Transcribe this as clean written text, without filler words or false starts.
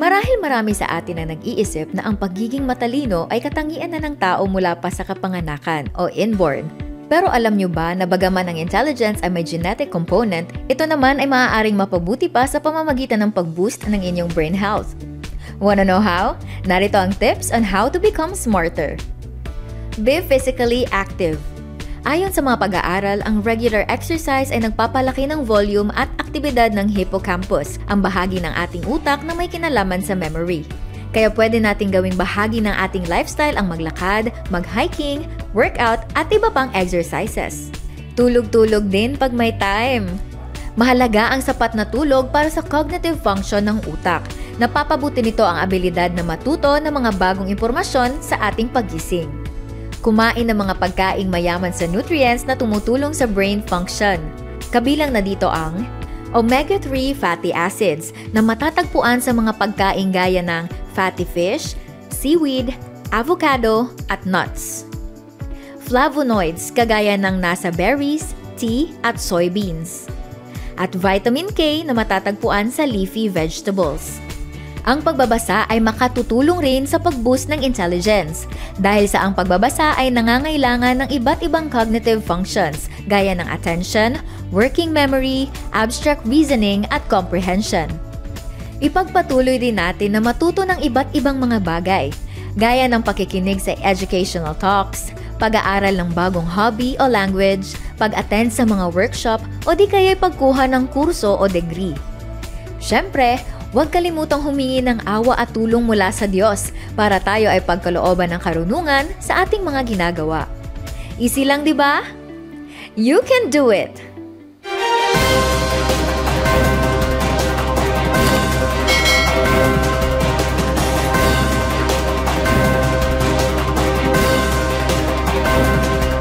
Marahil marami sa atin ang nag-iisip na ang pagiging matalino ay katangian na ng tao mula pa sa kapanganakan o inborn. Pero alam nyo ba na bagaman ang intelligence ay may genetic component, ito naman ay maaaring mapabuti pa sa pamamagitan ng pag-boost ng inyong brain health. Wanna know how? Narito ang tips on how to become smarter. Be physically active. Ayon sa mga pag-aaral, ang regular exercise ay nagpapalaki ng volume at aktibidad ng hippocampus, ang bahagi ng ating utak na may kinalaman sa memory. Kaya pwede nating gawing bahagi ng ating lifestyle ang maglakad, mag-hiking, workout at iba pang exercises. Tulog-tulog din pag may time. Mahalaga ang sapat na tulog para sa cognitive function ng utak. Napapabuti nito ang abilidad na matuto ng mga bagong impormasyon sa ating paggising. Kumain ng mga pagkaing mayaman sa nutrients na tumutulong sa brain function. Kabilang na dito ang omega-3 fatty acids na matatagpuan sa mga pagkain gaya ng fatty fish, seaweed, avocado at nuts. Flavonoids kagaya ng nasa berries, tea at soybeans. At vitamin K na matatagpuan sa leafy vegetables. Ang pagbabasa ay makatutulong rin sa pag-boost ng intelligence dahil sa ang pagbabasa ay nangangailangan ng iba't ibang cognitive functions gaya ng attention, working memory, abstract reasoning at comprehension. Ipagpatuloy din natin na matuto ng iba't ibang mga bagay gaya ng pakikinig sa educational talks, pag-aaral ng bagong hobby o language, pag-attend sa mga workshop o di kaya'y pagkuha ng kurso o degree. Siyempre, huwag kalimutang humingi ng awa at tulong mula sa Diyos para tayo ay pagkalooban ng karunungan sa ating mga ginagawa. Easy lang, di ba? You can do it!